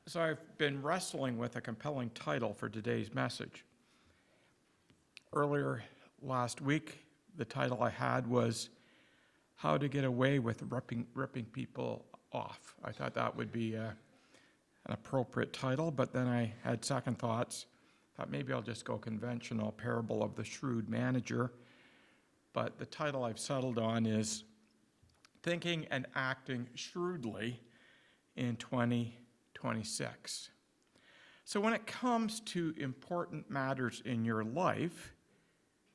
So I've been wrestling with a compelling title for today's message. Earlier last week, the title I had was How to Get Away with Ripping People Off. I thought that would be an appropriate title, but then I had second thoughts. Thought maybe I'll just go conventional, Parable of the Shrewd Manager. But the title I've settled on is Thinking and Acting Shrewdly in 2026. So when it comes to important matters in your life,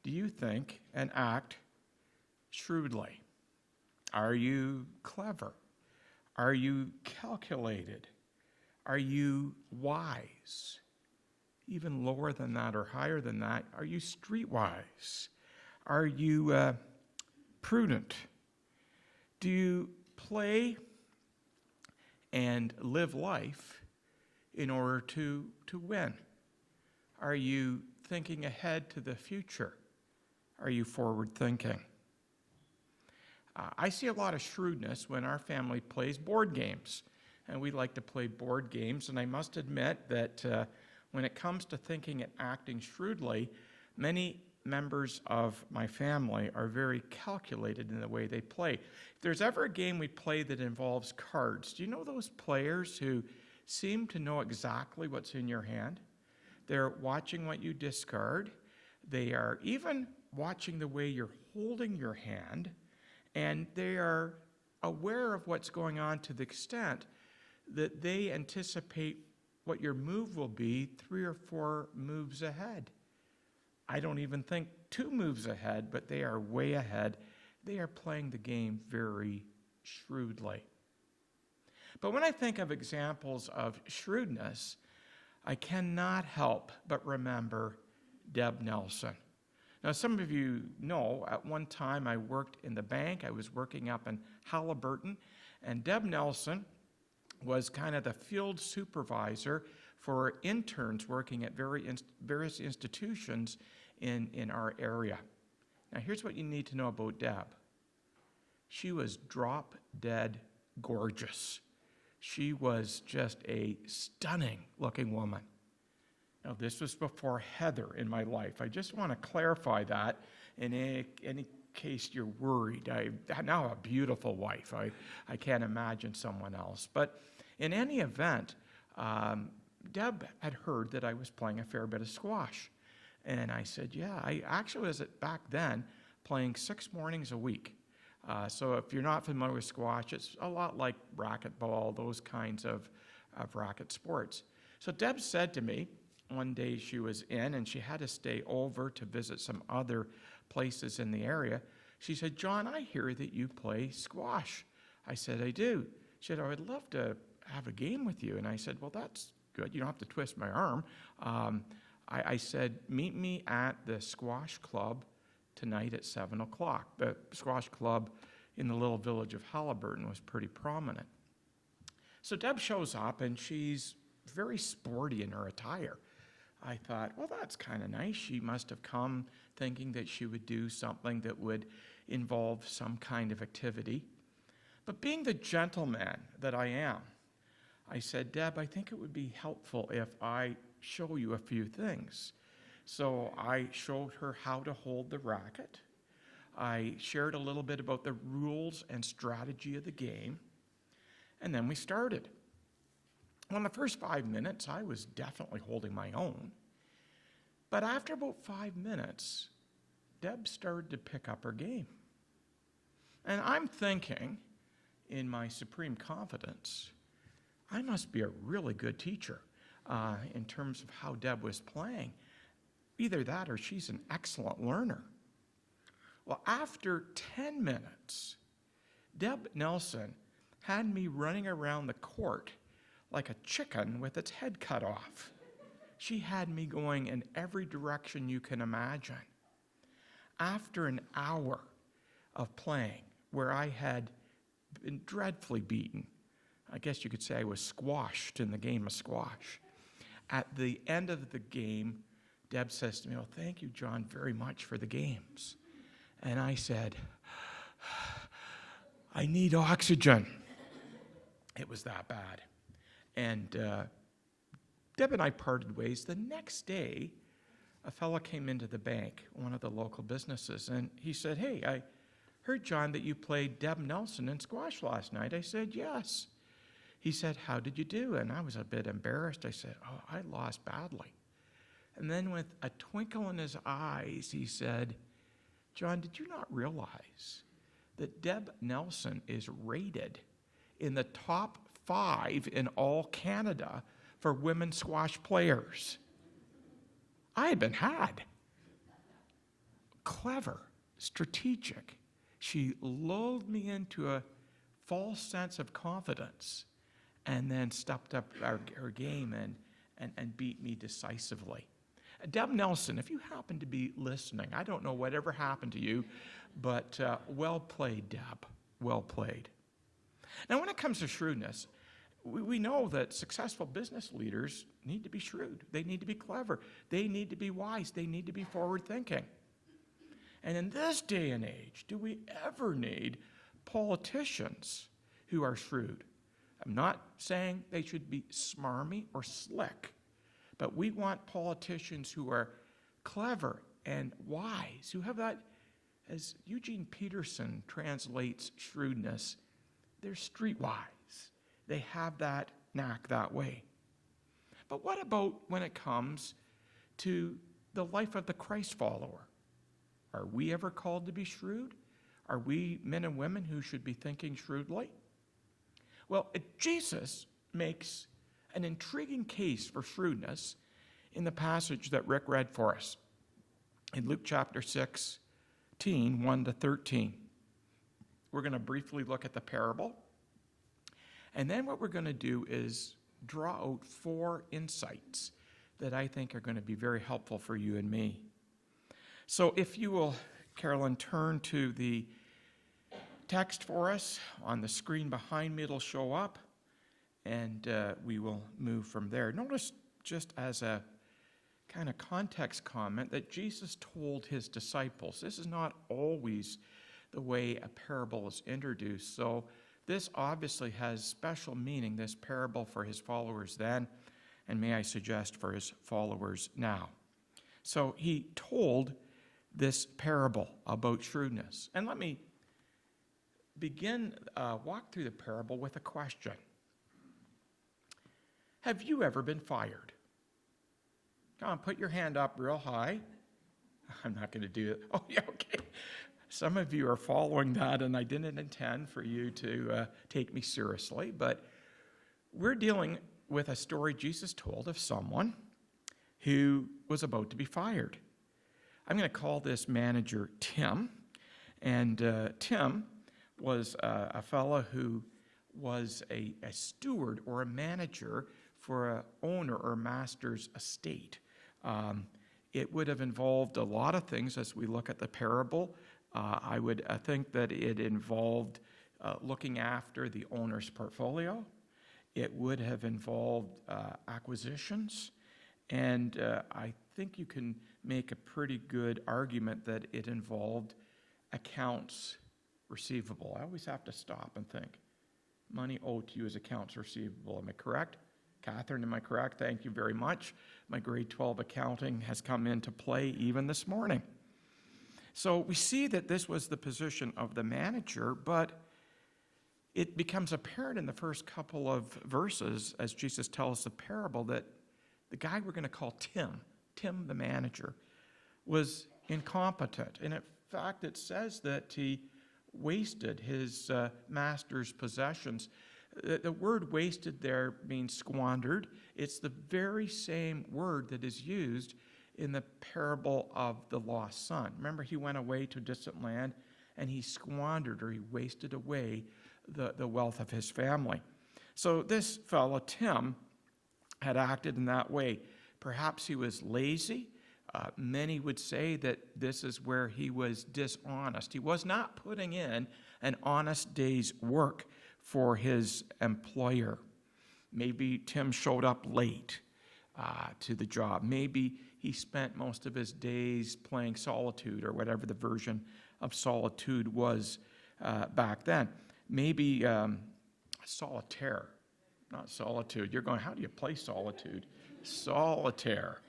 do you think and act shrewdly? Are you clever? Are you calculated? Are you wise? Even lower than that or higher than that, are you streetwise? Are you prudent? Do you play and live life in order to win? Are you thinking ahead to the future? Are you forward thinking? I see a lot of shrewdness when our family plays board games, and we like to play board games, and I must admit that when it comes to thinking and acting shrewdly, many members of my family are very calculated in the way they play. If there's ever a game we play that involves cards, do you know those players who seem to know exactly what's in your hand? They're watching what you discard. They are even watching the way you're holding your hand, and they are aware of what's going on to the extent that they anticipate what your move will be 3 or 4 moves ahead. I don't even think 2 moves ahead, but they are way ahead. They are playing the game very shrewdly. But when I think of examples of shrewdness, I cannot help but remember Deb Nelson. Now, some of you know, at one time I worked in the bank. I was working up in Halliburton, and Deb Nelson was kind of the field supervisor for interns working at various institutions in our area. Now, here's what you need to know about Deb. She was drop dead gorgeous. She was just a stunning looking woman. Now, this was before Heather in my life. I just want to clarify that in any case you're worried. I now have a beautiful wife. I can't imagine someone else. But in any event, Deb had heard that I was playing a fair bit of squash. And I said, yeah, I actually was back then playing 6 mornings a week. So if you're not familiar with squash, it's a lot like racquetball, those kinds of racket sports. So Deb said to me, one day she was in and she had to stay over to visit some other places in the area. She said, John, I hear that you play squash. I said, I do. She said, I would love to have a game with you. And I said, well, that's good. You don't have to twist my arm. I said, meet me at the squash club tonight at 7 o'clock. The squash club in the little village of Halliburton was pretty prominent. So Deb shows up, and she's very sporty in her attire. I thought, well, that's kind of nice. She must have come thinking that she would do something that would involve some kind of activity. But being the gentleman that I am, I said, Deb, I think it would be helpful if I show you a few things. So I showed her how to hold the racket. I shared a little bit about the rules and strategy of the game. And then we started. Well, in the first 5 minutes, I was definitely holding my own. But after about 5 minutes, Deb started to pick up her game. And I'm thinking, in my supreme confidence, I must be a really good teacher in terms of how Deb was playing. Either that or she's an excellent learner. Well, after 10 minutes, Deb Nelson had me running around the court like a chicken with its head cut off. She had me going in every direction you can imagine. After an hour of playing, where I had been dreadfully beaten, I guess you could say I was squashed in the game of squash. At the end of the game, Deb says to me, well, thank you, John, very much for the games. And I said, I need oxygen. It was that bad. And Deb and I parted ways. The next day, a fellow came into the bank, one of the local businesses, and he said, "Hey, I heard, John, that you played Deb Nelson in squash last night." I said, "Yes." He said, "How did you do?" And I was a bit embarrassed. I said, "Oh, I lost badly." And then with a twinkle in his eyes, he said, "John, did you not realize that Deb Nelson is rated in the top 5 in all Canada for women squash players?" I had been had. Clever, strategic. She lulled me into a false sense of confidence and then stepped up her game and beat me decisively. Deb Nelson, if you happen to be listening, I don't know whatever happened to you, but well played, Deb. Well played. Now, when it comes to shrewdness, we know that successful business leaders need to be shrewd. They need to be clever. They need to be wise. They need to be forward-thinking. And in this day and age, do we ever need politicians who are shrewd? I'm not saying they should be smarmy or slick, but we want politicians who are clever and wise, who have that, as Eugene Peterson translates shrewdness, they're streetwise. They have that knack that way. But what about when it comes to the life of the Christ follower? Are we ever called to be shrewd? Are we men and women who should be thinking shrewdly? Well, Jesus makes an intriguing case for shrewdness in the passage that Rick read for us in Luke chapter 16, 1 to 13. We're going to briefly look at the parable. And then what we're going to do is draw out 4 insights that I think are going to be very helpful for you and me. So if you will, Carolyn, turn to the text for us. On the screen behind me, it'll show up, and we will move from there. Notice, just as a kind of context comment, that Jesus told his disciples. This is not always the way a parable is introduced. So this obviously has special meaning, this parable, for his followers then, and may I suggest for his followers now. So he told this parable about shrewdness. And let me walk through the parable with a question. Have you ever been fired? Come on, put your hand up real high. I'm not going to do it. Oh, yeah, okay. Some of you are following that, and I didn't intend for you to take me seriously, but we're dealing with a story Jesus told of someone who was about to be fired. I'm going to call this manager Tim, and Tim was a fellow who was a steward or a manager for an owner or master's estate. It would have involved a lot of things as we look at the parable. I would think that it involved looking after the owner's portfolio. It would have involved acquisitions. And I think you can make a pretty good argument that it involved accounts receivable. I always have to stop and think. Money owed to you as accounts receivable. Am I correct? Catherine, am I correct? Thank you very much. My grade 12 accounting has come into play even this morning. So we see that this was the position of the manager, but it becomes apparent in the first couple of verses as Jesus tells the parable that the guy we're going to call Tim the manager, was incompetent. And in fact, it says that he wasted his master's possessions. The word wasted there means squandered. It's the very same word that is used in the parable of the lost son. Remember, he went away to a distant land and he squandered, or he wasted away the wealth of his family. So this fellow, Tim, had acted in that way. Perhaps he was lazy. Many would say that this is where he was dishonest. He was not putting in an honest day's work for his employer. Maybe Tim showed up late to the job. Maybe he spent most of his days playing Solitude, or whatever the version of Solitude was back then. Maybe Solitaire. not solitude. You're going, how do you play solitude? Solitaire.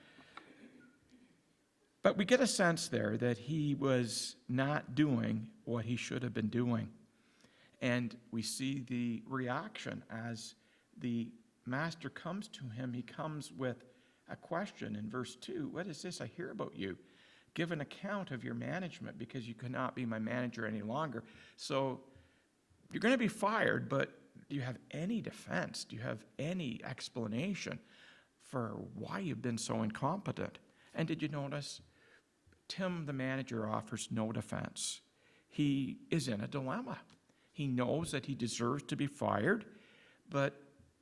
But we get a sense there that he was not doing what he should have been doing. And we see the reaction as the master comes to him. He comes with a question in verse 2. What is this I hear about you? Give an account of your management, because you cannot be my manager any longer. So you're going to be fired, but do you have any defense? Do you have any explanation for why you've been so incompetent? And did you notice Tim, the manager, offers no defense. He is in a dilemma. He knows that he deserves to be fired, but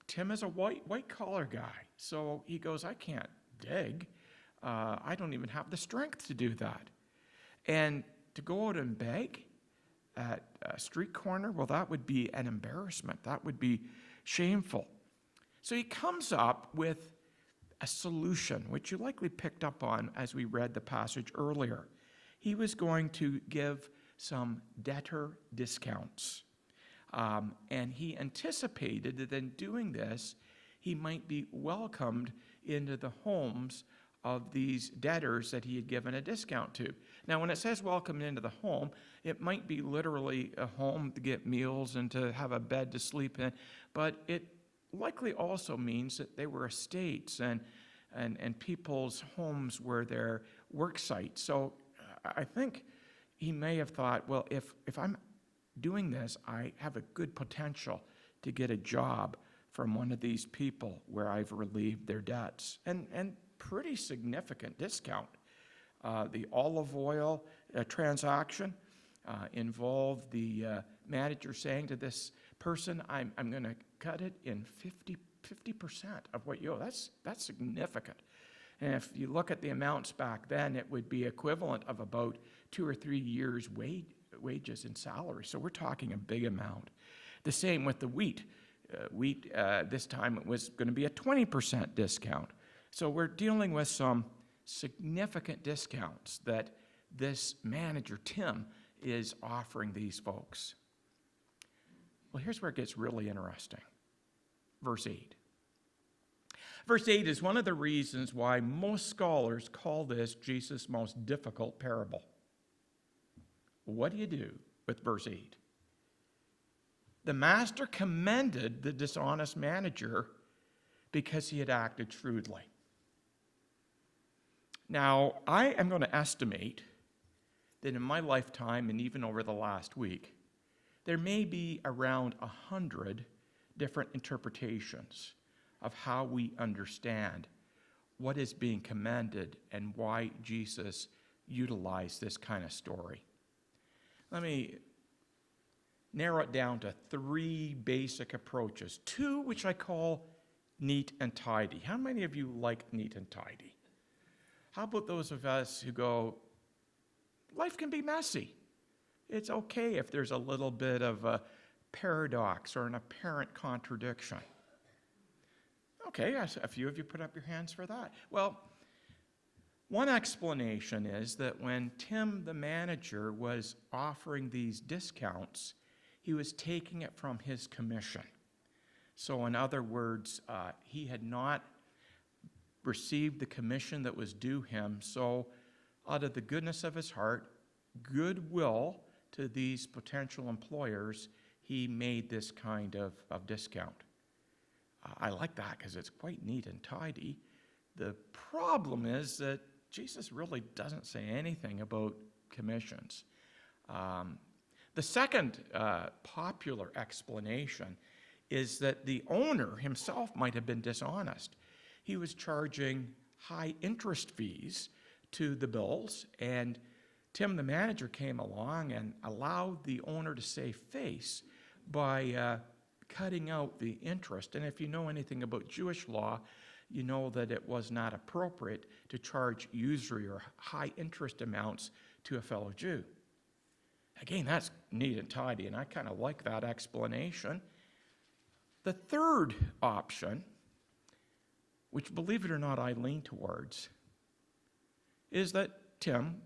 Tim is a white-collar guy. So he goes, I can't dig. I don't even have the strength to do that. And to go out and beg at a street corner, well, that would be an embarrassment. That would be shameful. So he comes up with a solution, which you likely picked up on as we read the passage earlier. He was going to give some debtor discounts. And he anticipated that in doing this, he might be welcomed into the homes of these debtors that he had given a discount to. Now, when it says welcome into the home, it might be literally a home to get meals and to have a bed to sleep in, but it likely also means that they were estates and people's homes were their work sites. So I think he may have thought, well, if I'm doing this, I have a good potential to get a job from one of these people where I've relieved their debts. And pretty significant discount. The olive oil transaction involved the manager saying to this person, I'm going to cut it in 50% of what you owe. That's significant. And if you look at the amounts back then, it would be equivalent of about 2 or 3 years' wages and salary. So we're talking a big amount. The same with the wheat. This time it was going to be a 20% discount. So we're dealing with some significant discounts that this manager, Tim, is offering these folks. Well, here's where it gets really interesting. Verse 8. Verse 8 is one of the reasons why most scholars call this Jesus' most difficult parable. What do you do with verse 8? The master commended the dishonest manager because he had acted shrewdly. Now, I am going to estimate that in my lifetime and even over the last week, there may be around 100 different interpretations of how we understand what is being commended and why Jesus utilized this kind of story. Let me narrow it down to 3 basic approaches, 2 which I call neat and tidy. How many of you like neat and tidy? How about those of us who go, life can be messy. It's okay if there's a little bit of a paradox or an apparent contradiction. Okay, a few of you put up your hands for that. Well, one explanation is that when Tim, the manager, was offering these discounts, he was taking it from his commission. So in other words, he had not received the commission that was due him. So out of the goodness of his heart, goodwill to these potential employers, he made this kind of discount. I like that because it's quite neat and tidy. The problem is that Jesus really doesn't say anything about commissions. The second popular explanation is that the owner himself might have been dishonest. He was charging high interest fees to the bills, and Tim, the manager, came along and allowed the owner to save face by cutting out the interest. And if you know anything about Jewish law, you know that it was not appropriate to charge usury or high interest amounts to a fellow Jew. Again, that's neat and tidy, and I kind of like that explanation. The third option, which, believe it or not, I lean towards, is that Tim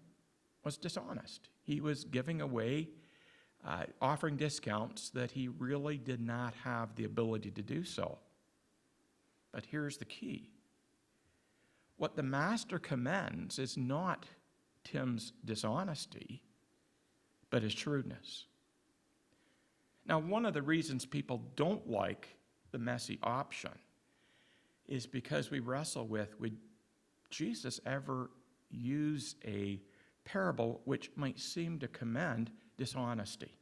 was dishonest. He was giving away, offering discounts that he really did not have the ability to do so. But here's the key. What the master commends is not Tim's dishonesty, but his shrewdness. Now, one of the reasons people don't like the messy option is because we wrestle with, would Jesus ever use a parable which might seem to commend dishonesty?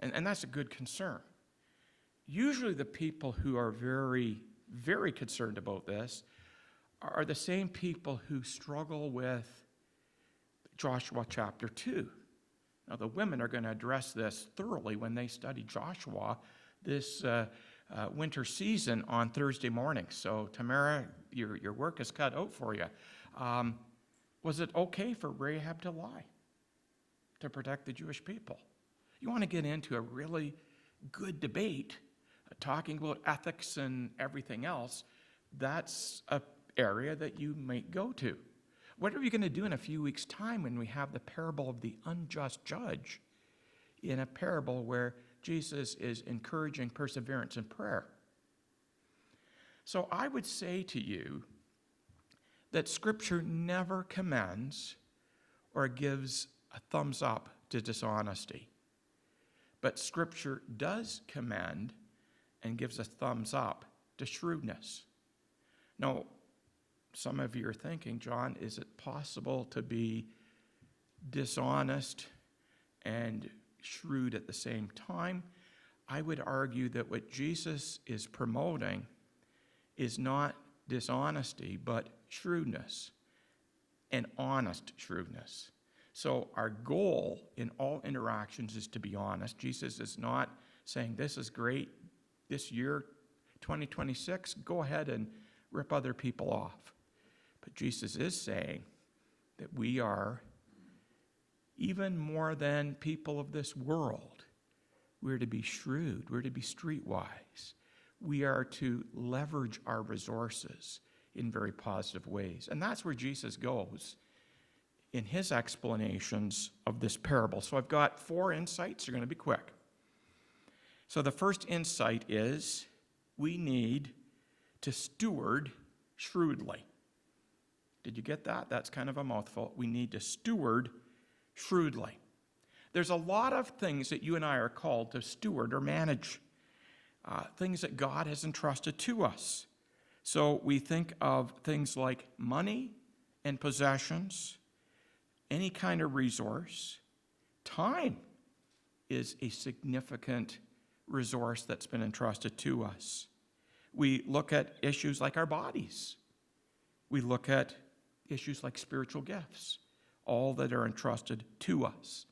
And that's a good concern. Usually the people who are very, very concerned about this are the same people who struggle with Joshua chapter 2. Now, the women are going to address this thoroughly when they study Joshua this winter season on Thursday morning. So, Tamara, your work is cut out for you. Was it okay for Rahab to lie to protect the Jewish people? You want to get into a really good debate, talking about ethics and everything else, that's an area that you might go to. What are we going to do in a few weeks' time when we have the parable of the unjust judge in a parable where Jesus is encouraging perseverance in prayer? So I would say to you that Scripture never commends or gives a thumbs up to dishonesty. But Scripture does commend and gives a thumbs up to shrewdness. Now, some of you are thinking, John, is it possible to be dishonest and shrewd at the same time? I would argue that what Jesus is promoting is not dishonesty, but shrewdness, and honest shrewdness. So our goal in all interactions is to be honest. Jesus is not saying, this is great, this year, 2026, go ahead and rip other people off. But Jesus is saying that we are, even more than people of this world, we're to be shrewd, we're to be streetwise. We are to leverage our resources in very positive ways. And that's where Jesus goes in his explanations of this parable. So I've got 4 insights. They're going to be quick. So the first insight is we need to steward shrewdly. Did you get that? That's kind of a mouthful. We need to steward shrewdly. There's a lot of things that you and I are called to steward or manage, things that God has entrusted to us. So we think of things like money and possessions, any kind of resource. Time is a significant resource that's been entrusted to us. We look at issues like our bodies. We look at issues like spiritual gifts, all that are entrusted to us.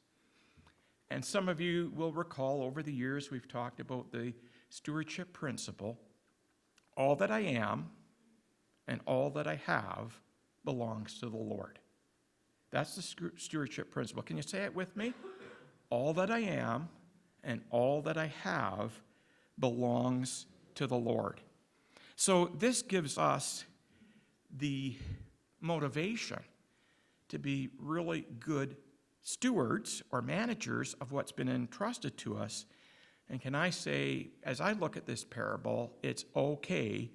And some of you will recall over the years we've talked about the stewardship principle. All that I am and all that I have belongs to the Lord. That's the stewardship principle. Can you say it with me? All that I am and all that I have belongs to the Lord. So this gives us the motivation to be really good stewards or managers of what's been entrusted to us. And can I say, as I look at this parable, it's okay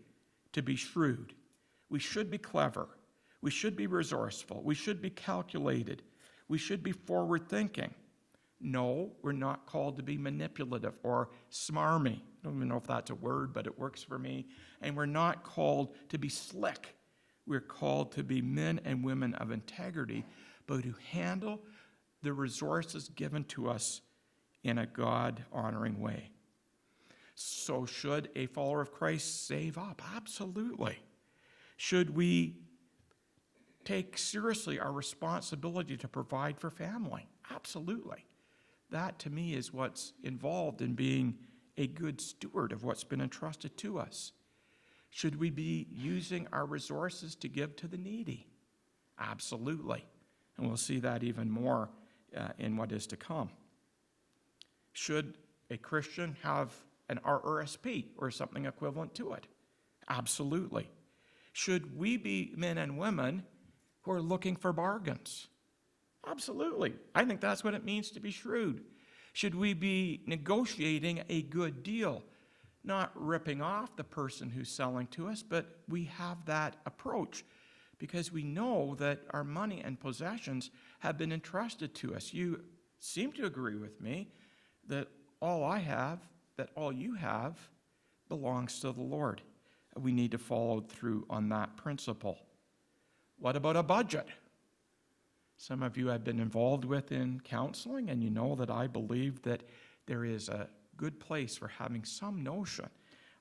to be shrewd. We should be clever. We should be resourceful. We should be calculated. We should be forward-thinking. No, we're not called to be manipulative or smarmy. I don't even know if that's a word, but it works for me. And we're not called to be slick. We're called to be men and women of integrity, but who handle the resources given to us in a God-honoring way. So should a follower of Christ save up? Absolutely. Should we take seriously our responsibility to provide for family? Absolutely. That, to me, is what's involved in being a good steward of what's been entrusted to us. Should we be using our resources to give to the needy? Absolutely. And we'll see that even more in what is to come. Should a Christian have an RRSP or something equivalent to it? Absolutely. Should we be men and women who are looking for bargains? Absolutely. I think that's what it means to be shrewd. Should we be negotiating a good deal? not ripping off the person who's selling to us, but we have that approach because we know that our money and possessions have been entrusted to us. You seem to agree with me that all I have, that all you have, belongs to the Lord. We need to follow through on that principle. What about a budget? Some of you have been involved with in counseling, and you know that I believe that there is a good place for having some notion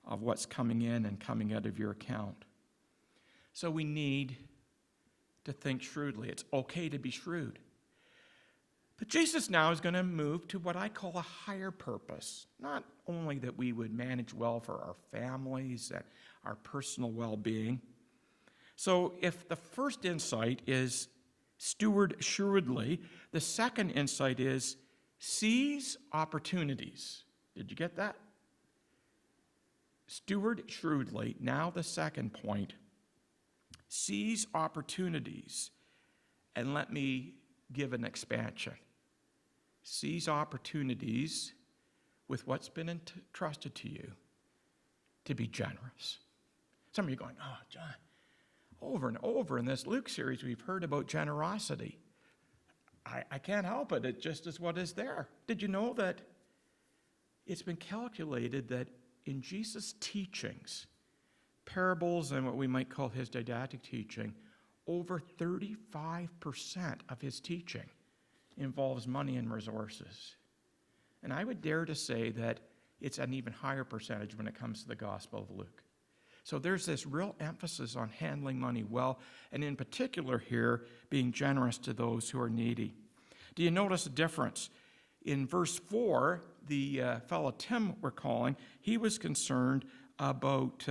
of what's coming in and coming out of your account. So we need to think shrewdly. It's okay to be shrewd. But Jesus now is going to move to what I call a higher purpose. Not only that we would manage well for our families and our personal well-being. So if the first insight is steward shrewdly, the second insight is seize opportunities. Did you get that? Steward shrewdly. Now the second point. Seize opportunities. And let me give an expansion. Seize opportunities with what's been entrusted to you to be generous. Some of you are going, oh, John, over and over in this Luke series, we've heard about generosity. I can't help it. It just is what is there. Did you know that it's been calculated that in Jesus' teachings, parables and what we might call his didactic teaching, over 35% of his teaching involves money and resources. And I would dare to say that it's an even higher percentage when it comes to the Gospel of Luke. So there's this real emphasis on handling money well, and in particular here, being generous to those who are needy. Do you notice a difference? In verse 4, the fellow Tim we're calling, he was concerned about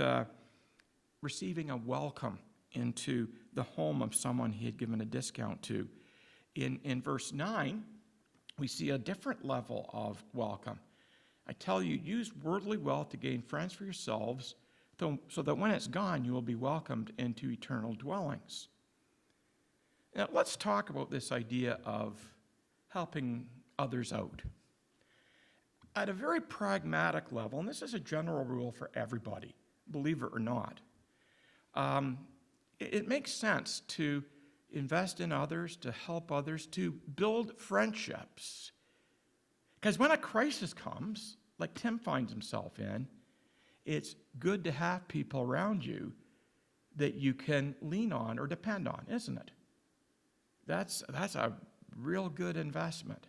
receiving a welcome into the home of someone he had given a discount to. In verse 9, we see a different level of welcome. I tell you, use worldly wealth to gain friends for yourselves, so that when it's gone, you will be welcomed into eternal dwellings. Now, let's talk about this idea of helping others out. At a very pragmatic level, and this is a general rule for everybody, believe it or not, it makes sense to invest in others, to help others, to build friendships. Because when a crisis comes, like Tim finds himself in, it's good to have people around you that you can lean on or depend on, isn't it? That's a real good investment.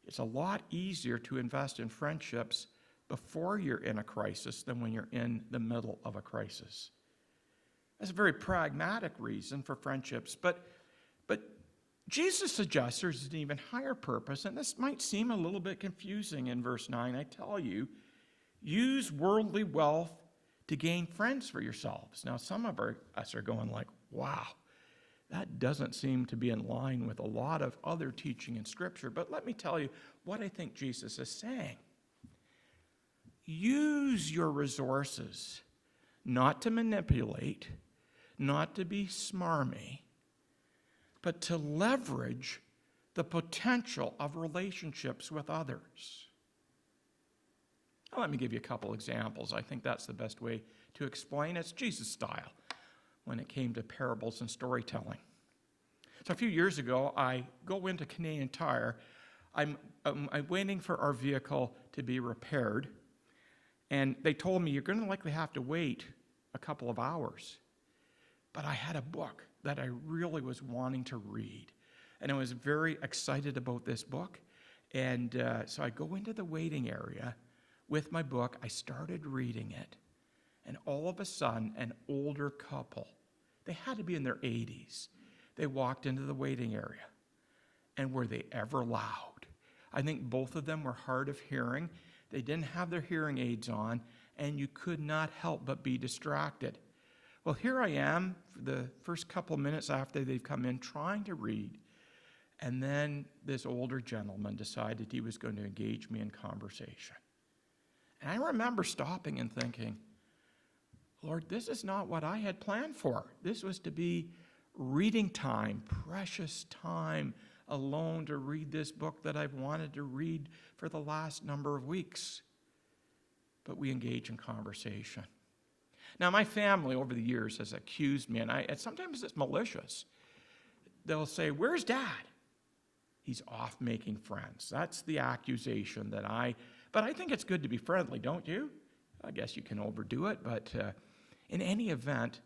It's a lot easier to invest in friendships before you're in a crisis than when you're in the middle of a crisis. That's a very pragmatic reason for friendships, but Jesus suggests there's an even higher purpose, and this might seem a little bit confusing in verse 9. I tell you, use worldly wealth to gain friends for yourselves. Now, some of us are going like, wow, that doesn't seem to be in line with a lot of other teaching in Scripture. But let me tell you what I think Jesus is saying. Use your resources not to manipulate, not to be smarmy, but to leverage the potential of relationships with others. Now, let me give you a couple examples. I think that's the best way to explain. It's Jesus' style when it came to parables and storytelling. So a few years ago, I go into Canadian Tire. I'm waiting for our vehicle to be repaired, and they told me, you're going to likely have to wait a couple of hours. But I had a book that I really was wanting to read, and I was very excited about this book. And so I go into the waiting area with my book. I started reading it, and all of a sudden, an older couple, they had to be in their 80s, they walked into the waiting area. And were they ever loud? I think both of them were hard of hearing. They didn't have their hearing aids on, and you could not help but be distracted. Well, here I am for the first couple minutes after they've come in trying to read, and then this older gentleman decided he was going to engage me in conversation. And I remember stopping and thinking, Lord, this is not what I had planned for. This was to be reading time, precious time alone to read this book that I've wanted to read for the last number of weeks. but we engage in conversation. Now, my family over the years has accused me, and sometimes it's malicious. They'll say, "Where's Dad?" "He's off making friends." That's the accusation but I think it's good to be friendly, don't you? I guess you can overdo it, but in any event,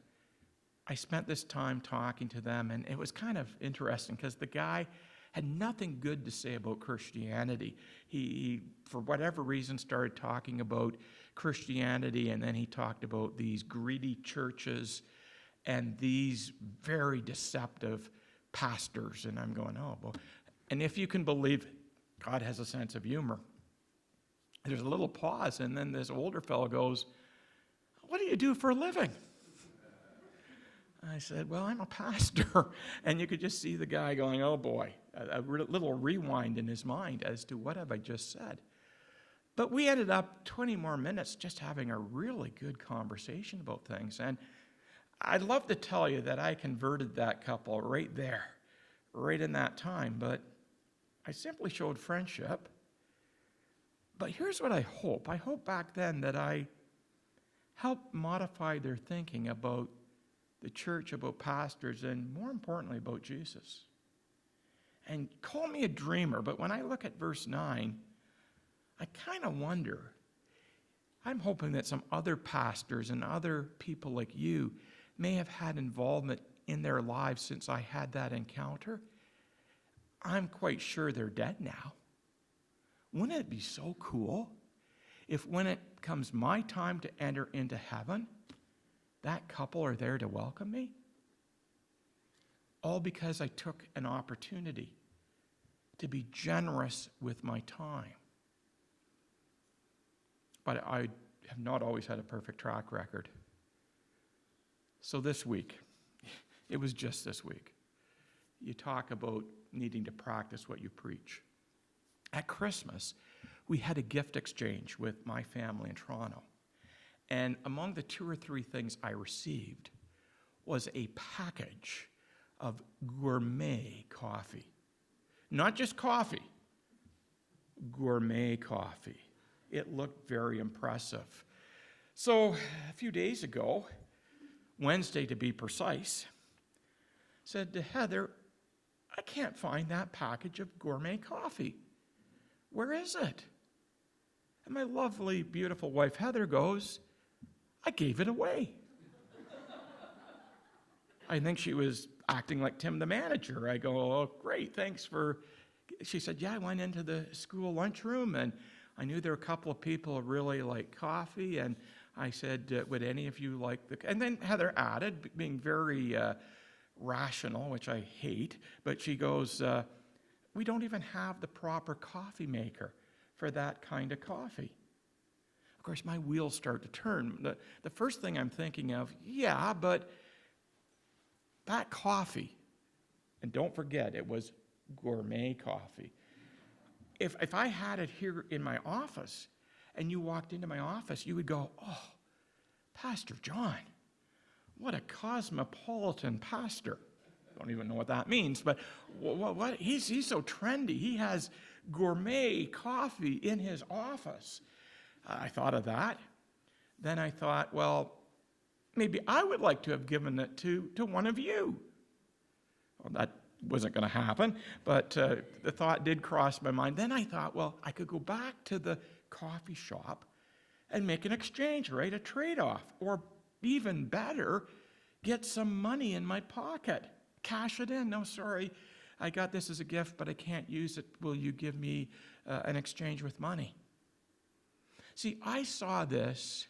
I spent this time talking to them, and it was kind of interesting because the guy had nothing good to say about Christianity. He, for whatever reason, started talking about Christianity, and then he talked about these greedy churches and these very deceptive pastors. And I'm going, oh, well. And if you can believe God has a sense of humor, there's a little pause, and then this older fellow goes, "What do you do for a living?" I said, "Well, I'm a pastor." And you could just see the guy going, oh boy, a little rewind in his mind as to what have I just said. But we ended up 20 more minutes just having a really good conversation about things. And I'd love to tell you that I converted that couple right there, right in that time, but I simply showed friendship. But here's what I hope. I hope back then that I helped modify their thinking about the church, about pastors, and more importantly, about Jesus. And call me a dreamer, but when I look at verse 9, I kind of wonder. I'm hoping that some other pastors and other people like you may have had involvement in their lives since I had that encounter. I'm quite sure they're dead now. Wouldn't it be so cool if when it comes my time to enter into heaven, that couple are there to welcome me? All because I took an opportunity to be generous with my time. But I have not always had a perfect track record. So this week, it was just this week, you talk about needing to practice what you preach. At Christmas, we had a gift exchange with my family in Toronto. And among the 2 or 3 things I received was a package of gourmet coffee. Not just coffee, gourmet coffee. It looked very impressive. So a few days ago, Wednesday to be precise, said to Heather, "I can't find that package of gourmet coffee. Where is it?" And my lovely, beautiful wife Heather goes, "I gave it away." I think she was acting like Tim the manager. I go, "Oh, great, thanks for..." She said, "Yeah, I went into the school lunchroom and I knew there were a couple of people who really like coffee." And I said, "Would any of you like the..." And then Heather added, being very rational, which I hate, but she goes, "We don't even have the proper coffee maker for that kind of coffee." Of course, my wheels start to turn. The first thing I'm thinking of, yeah, but that coffee, and don't forget, it was gourmet coffee. If I had it here in my office and you walked into my office, you would go, "Oh, Pastor John, what a cosmopolitan pastor." Don't even know what that means, but what he's so trendy. He has gourmet coffee in his office. I thought of that. Then I thought, well, maybe I would like to have given it to one of you. Well, that wasn't going to happen, but the thought did cross my mind. Then I thought, well, I could go back to the coffee shop and make an exchange, right? A trade-off. Or even better, get some money in my pocket. Cash it in. "No, sorry, I got this as a gift, but I can't use it. Will you give me an exchange with money?" See, I saw this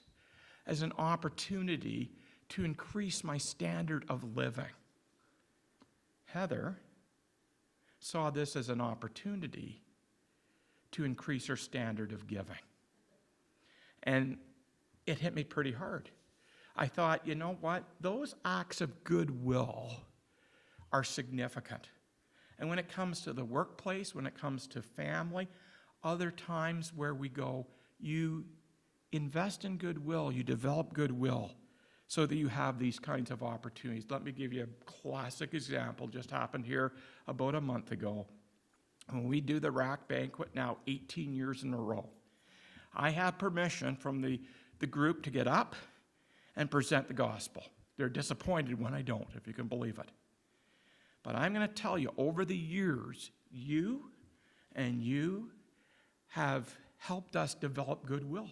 as an opportunity to increase my standard of living. Heather saw this as an opportunity to increase her standard of giving. And it hit me pretty hard. I thought, you know what? Those acts of goodwill are significant. And when it comes to the workplace, when it comes to family, other times where we go, you invest in goodwill, you develop goodwill so that you have these kinds of opportunities. Let me give you a classic example, just happened here about a month ago. When we do the rack banquet now 18 years in a row, I have permission from the group to get up and present the gospel. They're disappointed when I don't, if you can believe it. But I'm going to tell you, over the years, you have helped us develop goodwill.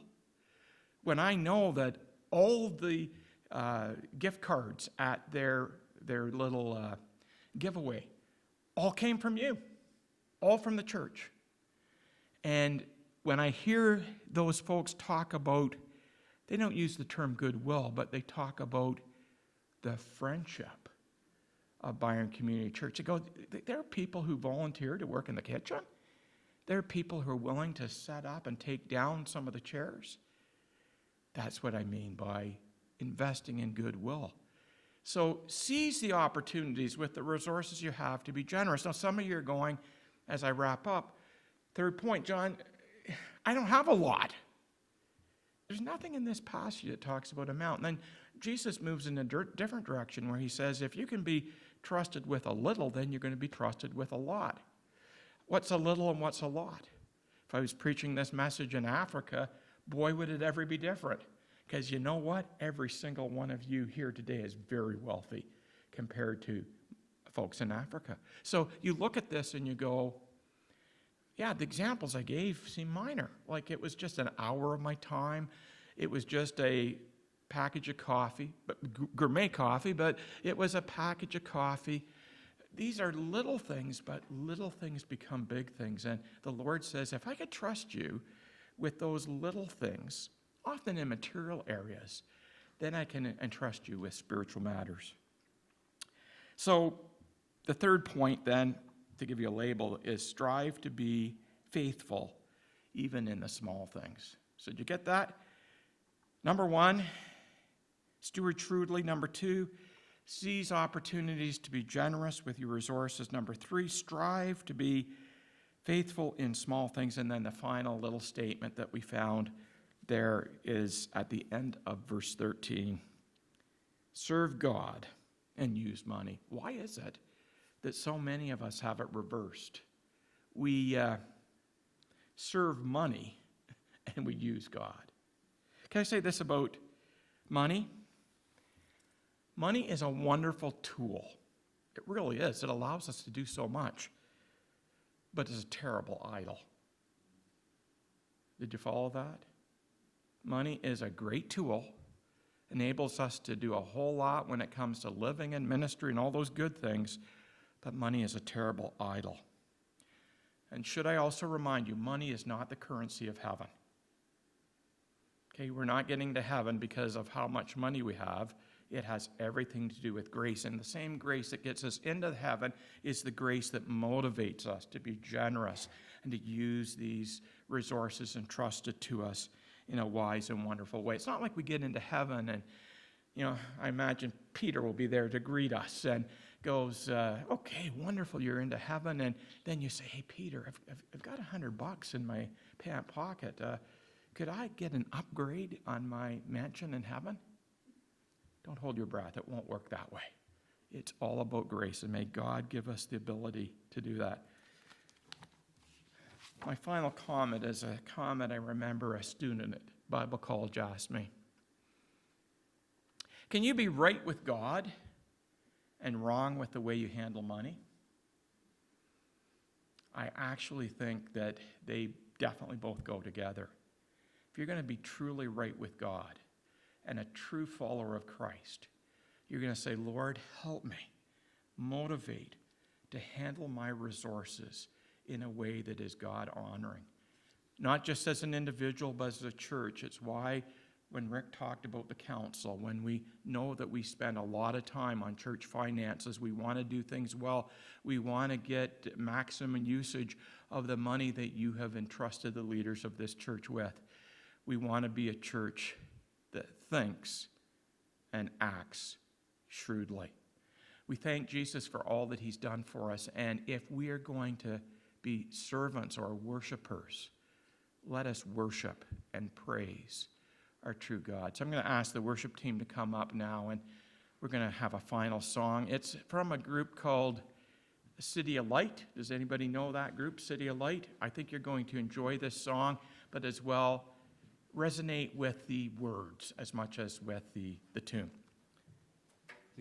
When I know that all the gift cards at their little giveaway all came from you, all from the church. And when I hear those folks talk about, they don't use the term goodwill, but they talk about the friendship of Byron Community Church. They go, there are people who volunteer to work in the kitchen. There are people who are willing to set up and take down some of the chairs. That's what I mean by investing in goodwill. So seize the opportunities with the resources you have to be generous. Now, some of you are going, as I wrap up, third point, John, I don't have a lot. There's nothing in this passage that talks about amount. And then Jesus moves in a different direction where he says, if you can be trusted with a little, then you're going to be trusted with a lot. What's a little and what's a lot? If I was preaching this message in Africa, boy, would it ever be different. Because you know what? Every single one of you here today is very wealthy compared to folks in Africa. So you look at this and you go, yeah, the examples I gave seem minor. Like it was just an hour of my time. It was just a package of coffee, but gourmet coffee, but it was a package of coffee. These are little things, but little things become big things. And the Lord says, if I could trust you with those little things, often in material areas, then I can entrust you with spiritual matters. So the third point then, to give you a label, is strive to be faithful even in the small things. So did you get that? Number one, steward shrewdly. Number two, seize opportunities to be generous with your resources. Number three, strive to be faithful in small things. And then the final little statement that we found there is at the end of verse 13. Serve God and use money. Why is it that so many of us have it reversed? We serve money and we use God. Can I say this about money? Money is a wonderful tool. It really is. It allows us to do so much. But it's a terrible idol. Did you follow that? Money is a great tool, enables us to do a whole lot when it comes to living and ministry and all those good things, but money is a terrible idol. And should I also remind you, money is not the currency of heaven. Okay, we're not getting to heaven because of how much money we have. It has everything to do with grace. And the same grace that gets us into heaven is the grace that motivates us to be generous and to use these resources entrusted to us in a wise and wonderful way. It's not like we get into heaven and, I imagine Peter will be there to greet us and goes, okay, wonderful, you're into heaven. And then you say, hey, Peter, I've got $100 in my pant pocket. Could I get an upgrade on my mansion in heaven? Don't hold your breath. It won't work that way. It's all about grace, and may God give us the ability to do that. My final comment is a comment I remember a student at Bible college asked me. Can you be right with God and wrong with the way you handle money? I actually think that they definitely both go together. If you're going to be truly right with God and a true follower of Christ, you're going to say, Lord, help me motivate to handle my resources in a way that is God-honoring. Not just as an individual, but as a church. It's why when Rick talked about the council, when we know that we spend a lot of time on church finances, we want to do things well, we want to get maximum usage of the money that you have entrusted the leaders of this church with. We want to be a church that thinks and acts shrewdly. We thank Jesus for all that he's done for us, and if we are going to be servants or worshipers, let us worship and praise our true God. So I'm going to ask the worship team to come up now, and we're going to have a final song. It's from a group called City of Light. Does anybody know that group, City of Light? I think you're going to enjoy this song, but as well, resonate with the words as much as with the tune.